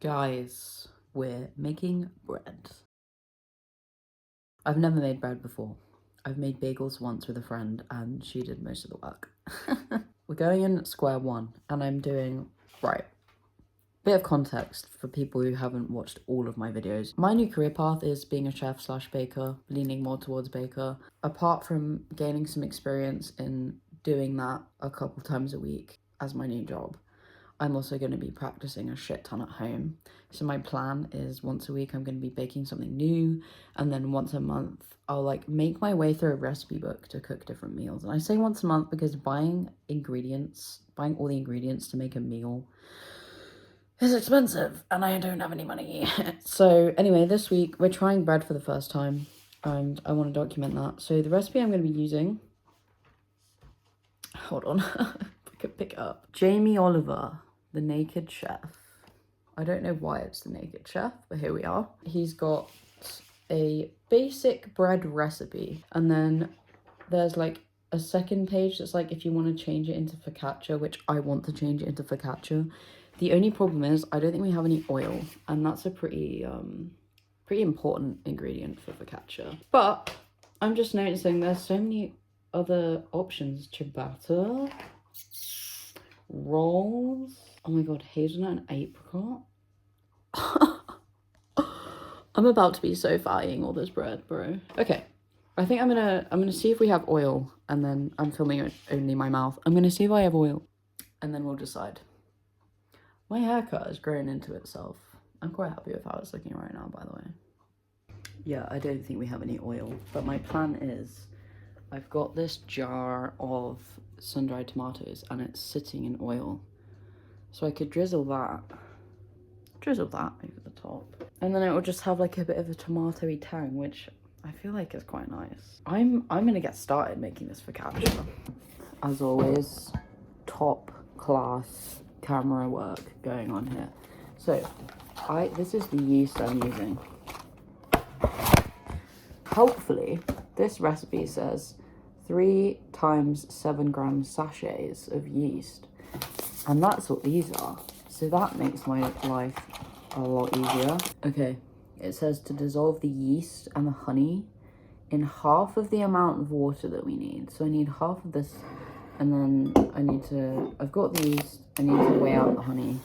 Guys, we're making bread. I've never made bread before. I've made bagels once with a friend and she did most of the work. We're going in at square one and I'm doing, right, bit of context for people who haven't watched all of my videos. My new career path is being a chef / baker, leaning more towards baker. Apart from gaining some experience in doing that a couple times a week as my new job, I'm also going to be practicing a shit ton at home. So my plan is once a week I'm going to be baking something new, and then once a month I'll like make my way through a recipe book to cook different meals. And I say once a month because buying all the ingredients to make a meal is expensive and I don't have any money. So anyway, this week we're trying bread for the first time and I want to document that. So the recipe I'm going to be using, hold on, I could pick it up. Jamie Oliver, the Naked Chef. I don't know why it's the Naked Chef, but here we are. He's got a basic bread recipe, and then there's like a second page that's like if you want to change it into focaccia, which I want to change it into focaccia. The only problem is I don't think we have any oil, and that's a pretty important ingredient for focaccia. But I'm just noticing there's so many other options. Ciabatta, rolls. Oh my god, hazelnut and apricot. I'm about to be so fat eating all this bread, bro. Okay, I think I'm gonna see if we have oil, and then I'm filming only my mouth. I'm gonna see if I have oil, and then we'll decide. My haircut has grown into itself. I'm quite happy with how it's looking right now, by the way. Yeah, I don't think we have any oil, but my plan is I've got this jar of sun-dried tomatoes and it's sitting in oil. So I could drizzle that over the top. And then it will just have like a bit of a tomatoey tang, which I feel like is quite nice. I'm gonna get started making this focaccia. As always, top class camera work going on here. So this is the yeast I'm using. Helpfully, this recipe says 3 times 7 grams sachets of yeast. And that's what these are. So that makes my life a lot easier. Okay, it says to dissolve the yeast and the honey in half of the amount of water that we need. So I need half of this, and then I've got the yeast, I need to weigh out the honey.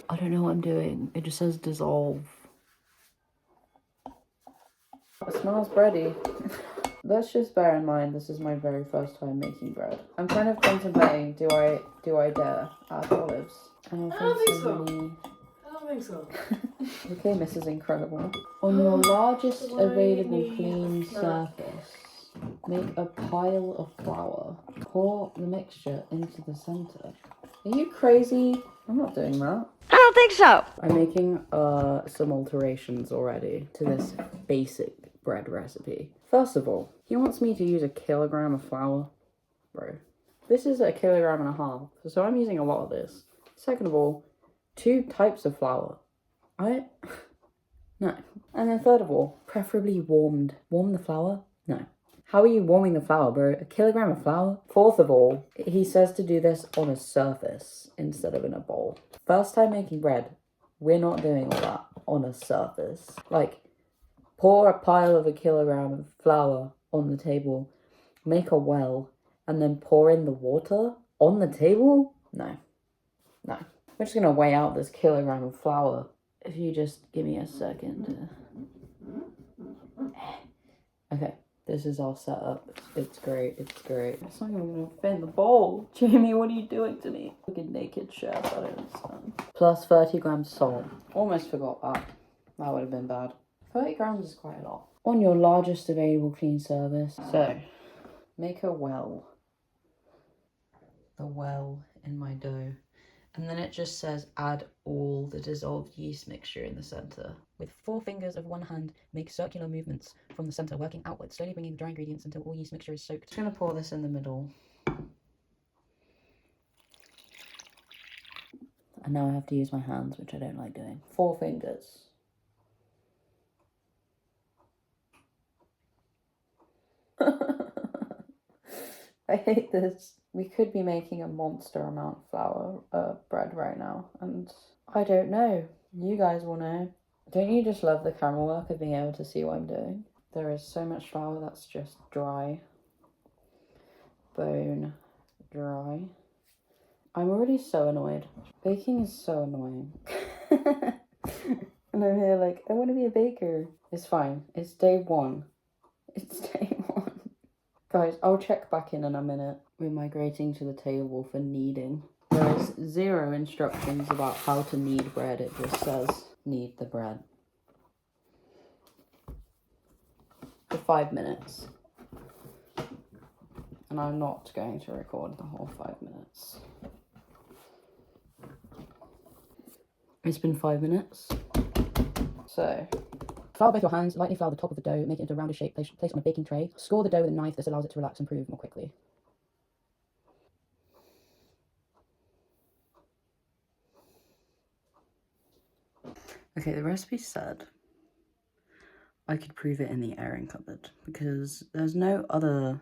I don't know what I'm doing. It just says dissolve. It smells bready. Let's just bear in mind this is my very first time making bread. I'm kind of contemplating, do I dare add olives? I don't think so. Okay, Mrs. Incredible. On your largest available clean surface, make a pile of flour. Pour the mixture into the center. Are you crazy? I'm not doing that. I don't think so. I'm making some alterations already to this basic bread recipe. First of all, he wants me to use 1 kilogram of flour. Bro, this is 1.5 kilograms, so I'm using a lot of this. Second of all, 2 types of flour. No. And then third of all, preferably warmed. Warm the flour? No. How are you warming the flour, bro? 1 kilogram of flour? Fourth of all, he says to do this on a surface instead of in a bowl. First time making bread, we're not doing all that on a surface. Like, pour a pile of 1 kilogram of flour on the table, make a well, and then pour in the water on the table? No. We're just gonna weigh out this kilogram of flour. If you just give me a second. Okay, this is all set up. It's great. It's not even gonna fit in the bowl. Jamie, what are you doing to me? Fucking Naked Chef, I don't understand. Plus 30 grams salt. Almost forgot that. That would have been bad. 30 grams is quite a lot. On your largest available clean service. So, make a well. The well in my dough. And then it just says add all the dissolved yeast mixture in the center. With 4 fingers of one hand, make circular movements from the center, working outwards, slowly bringing the dry ingredients until all yeast mixture is soaked. Just gonna pour this in the middle. And now I have to use my hands, which I don't like doing. 4 fingers. I hate this. We could be making a monster amount of flour, bread right now, and I don't know. You guys will know. Don't you just love the camera work of being able to see what I'm doing? There is so much flour that's just dry. Bone dry. I'm already so annoyed. Baking is so annoying. And I'm here like, I want to be a baker. It's fine. It's day one. It's day one. Guys, I'll check back in a minute. We're migrating to the table for kneading. There is 0 instructions about how to knead bread. It just says, knead the bread. For 5 minutes. And I'm not going to record the whole 5 minutes. It's been 5 minutes. So, flour both your hands, lightly flour the top of the dough, make it into a rounded shape, place it on a baking tray. Score the dough with a knife. This allows it to relax and prove more quickly. Okay, the recipe said I could prove it in the airing cupboard because there's no other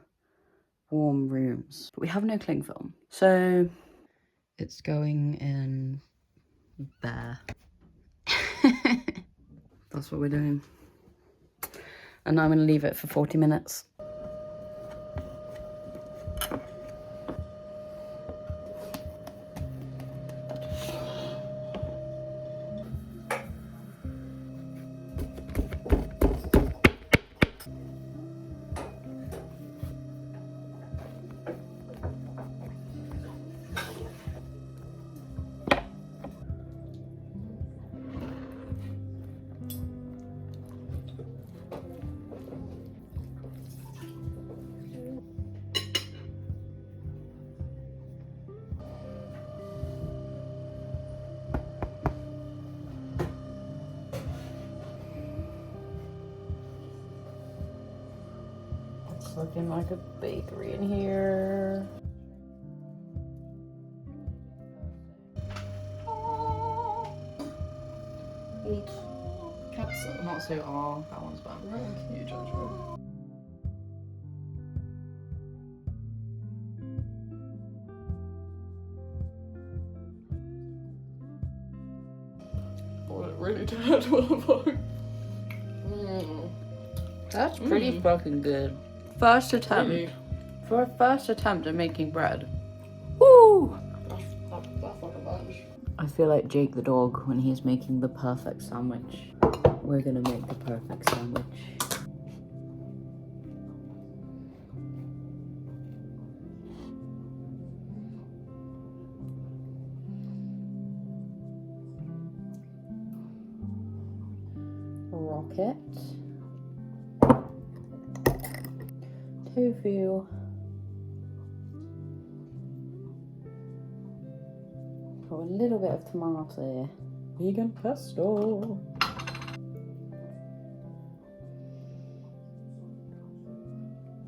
warm rooms, but we have no cling film. So it's going in there. That's what we're doing. And now I'm going to leave it for 40 minutes. It's looking like a bakery in here. Eat. Cats are not so that one's bad. You judge me. Oh, it really did. What the fuck? That's pretty fucking good. First attempt. Really? For a first attempt at making bread. Woo! That's like a bunch. I feel like Jake the dog when he's making the perfect sandwich. We're gonna make the perfect sandwich. Rocket. Tofu. Got a little bit of tomato. Vegan pesto.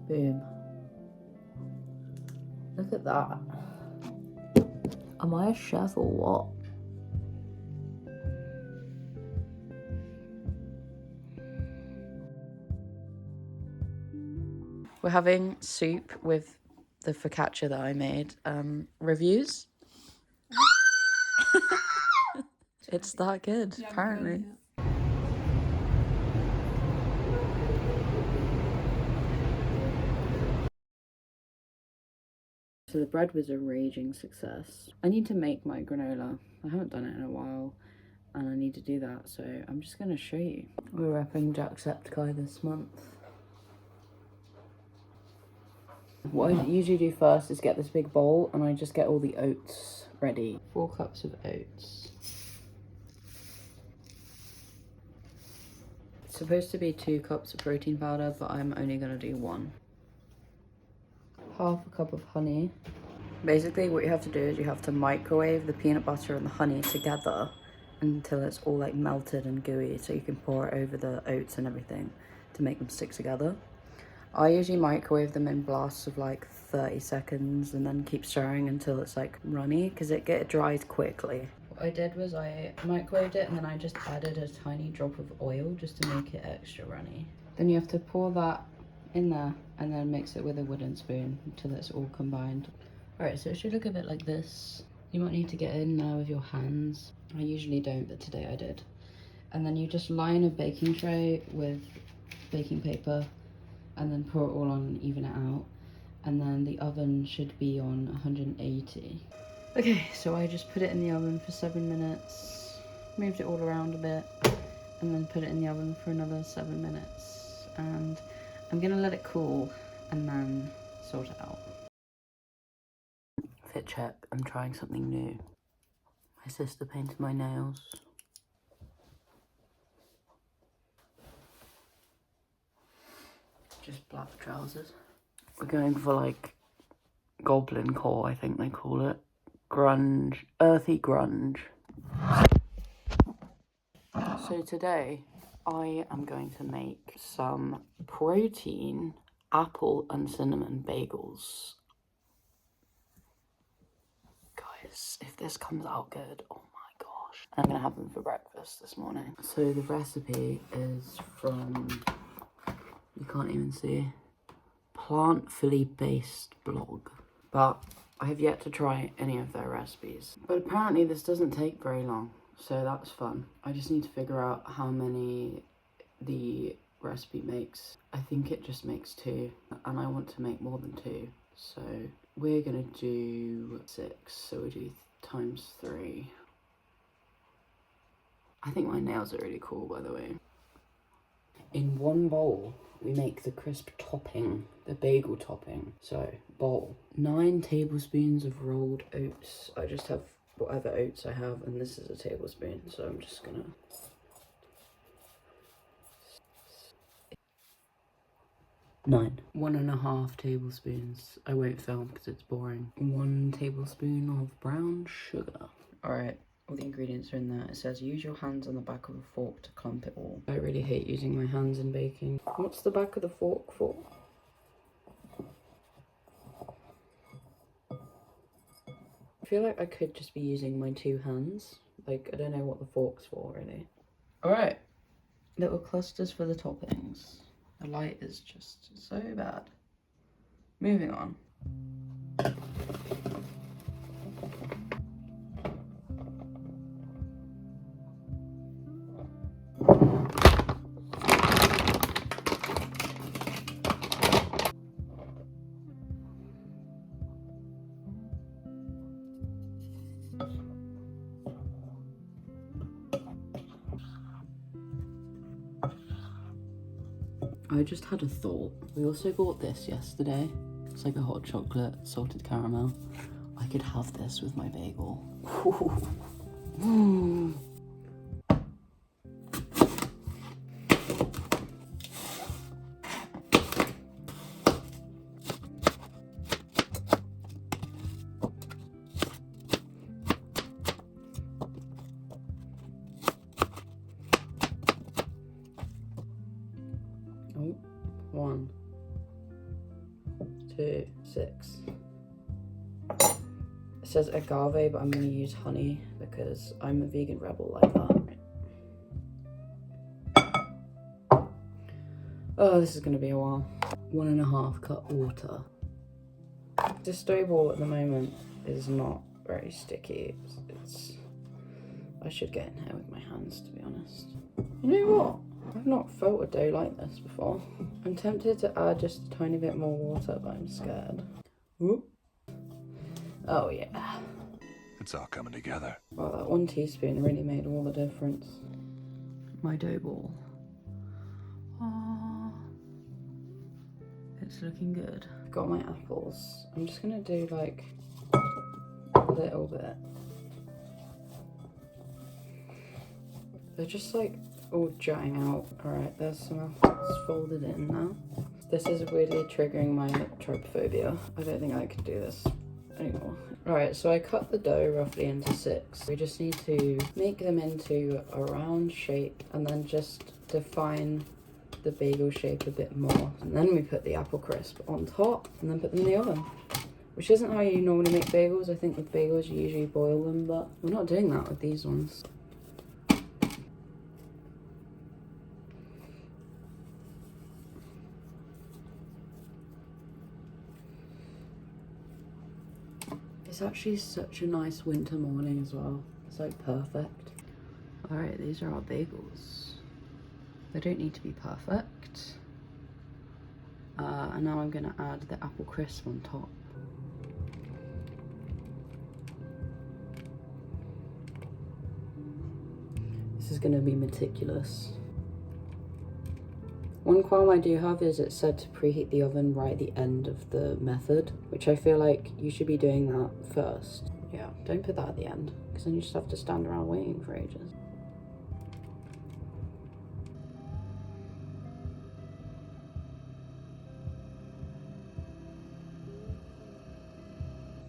Boom. Look at that. Am I a chef or what? We're having soup with the focaccia that I made. Reviews? It's that good, apparently. So the bread was a raging success. I need to make my granola. I haven't done it in a while and I need to do that, so I'm just going to show you. We're wrapping Jacksepticeye this month. What I usually do first is get this big bowl and I just get all the oats ready. 4 cups of oats. It's supposed to be 2 cups of protein powder, but I'm only going to do 1. Half a cup of honey. Basically what you have to do is you have to microwave the peanut butter and the honey together until it's all like melted and gooey, so you can pour it over the oats and everything to make them stick together. I usually microwave them in blasts of like 30 seconds and then keep stirring until it's like runny because it dries quickly. What I did was I microwaved it and then I just added a tiny drop of oil just to make it extra runny. Then you have to pour that in there and then mix it with a wooden spoon until it's all combined. Alright, so it should look a bit like this. You might need to get in there with your hands. I usually don't, but today I did. And then you just line a baking tray with baking paper and then pour it all on and even it out. And then the oven should be on 180. Okay, so I just put it in the oven for 7 minutes, moved it all around a bit, and then put it in the oven for another 7 minutes. And I'm gonna let it cool and then sort it out. Fit check, I'm trying something new. My sister painted my nails. Just black trousers. We're going for like goblin core, I think they call it. Grunge, earthy grunge. So today I am going to make some protein apple and cinnamon bagels. Guys, if this comes out good, oh my gosh. I'm gonna have them for breakfast this morning. So the recipe is from, you can't even see, Plantfully based blog. But I have yet to try any of their recipes. But apparently this doesn't take very long, so that's fun. I just need to figure out how many the recipe makes. I think it just makes 2, and I want to make more than 2. So we're gonna do 6, so we'll do times 3. I think my nails are really cool, by the way. In one bowl, we make the crisp topping, the bagel topping. So, bowl. 9 tablespoons of rolled oats. I just have whatever oats I have, and this is a tablespoon, so I'm just gonna... 9. 1.5 tablespoons. I won't film because it's boring. 1 tablespoon of brown sugar. Alright. All the ingredients are in there. It says use your hands on the back of a fork to clump it all. I really hate using my hands in baking. What's the back of the fork for? I feel like I could just be using my 2 hands. Like, I don't know what the fork's for, really. Alright. Little clusters for the toppings. The light is just so bad. Moving on. I just had a thought. We also bought this yesterday. It's like a hot chocolate salted caramel. I could have this with my bagel. Oh, 1, 2, 6. It says agave, but I'm going to use honey because I'm a vegan rebel like that. Oh, this is going to be a while. 1.5 cup water. This dough ball at the moment is not very sticky. I should get in here with my hands, to be honest. You know what? I've not felt a dough like this before. I'm tempted to add just a tiny bit more water, but I'm scared. Whoop. Oh yeah. It's all coming together. Well, that 1 teaspoon really made all the difference. My dough ball. Oh, it's looking good. I've got my apples. I'm just gonna do like a little bit. They're just like all jutting out. Alright, there's some apples folded in now. This is weirdly triggering my trypophobia. I don't think I can do this anymore. Alright, so I cut the dough roughly into 6. We just need to make them into a round shape and then just define the bagel shape a bit more. And then we put the apple crisp on top and then put them in the oven. Which isn't how you normally make bagels. I think with bagels you usually boil them, but we're not doing that with these ones. It's actually such a nice winter morning as well. It's like perfect. All right, these are our bagels. They don't need to be perfect. And now I'm gonna add the apple crisp on top. This is gonna be meticulous. One qualm I do have is it's said to preheat the oven right at the end of the method, which I feel like you should be doing that first. Yeah, don't put that at the end, because then you just have to stand around waiting for ages.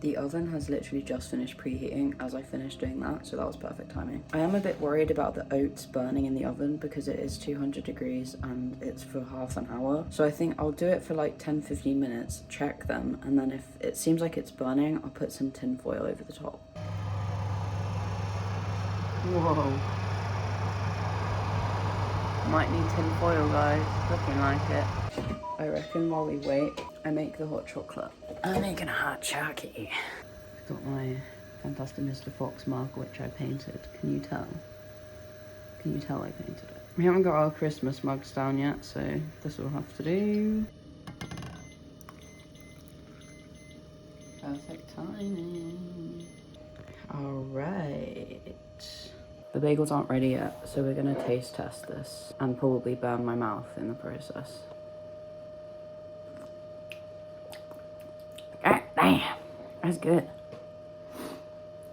The oven has literally just finished preheating as I finished doing that, so that was perfect timing. I am a bit worried about the oats burning in the oven because it is 200 degrees and it's for half an hour. So I think I'll do it for like 10-15 minutes, check them, and then if it seems like it's burning, I'll put some tin foil over the top. Whoa. Might need tin foil, guys. Looking like it. I reckon while we wait, I make the hot chocolate. I'm making a hot chocolate. I've got my Fantastic Mr. Fox mug, which I painted. Can you tell? Can you tell I painted it? We haven't got our Christmas mugs down yet, so this will have to do. Perfect timing. All right. The bagels aren't ready yet, so we're gonna taste test this and probably burn my mouth in the process. God damn, that's good.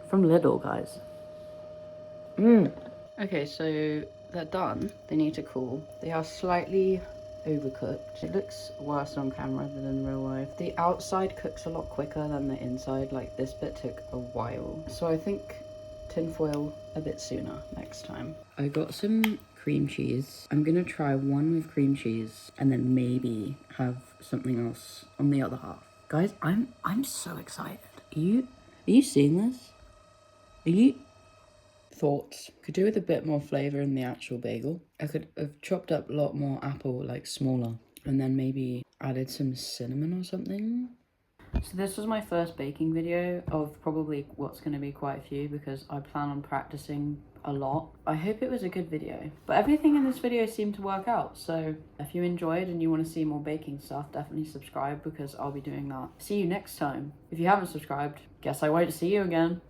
From Lidl, guys. Okay, so they're done. They need to cool. They are slightly overcooked. It looks worse on camera than in real life. The outside cooks a lot quicker than the inside. Like, this bit took a while. So I think tinfoil a bit sooner next time. I got some cream cheese. I'm gonna try one with cream cheese and then maybe have something else on the other half. Guys, I'm so excited. Are you seeing this? Are you? Thoughts? Could do with a bit more flavour in the actual bagel. I could have chopped up a lot more apple, like smaller, and then maybe added some cinnamon or something. So this was my first baking video of probably what's going to be quite a few because I plan on practicing a lot. I hope it was a good video. But everything in this video seemed to work out. So if you enjoyed and you want to see more baking stuff, definitely subscribe because I'll be doing that. See you next time. If you haven't subscribed, guess I won't see you again.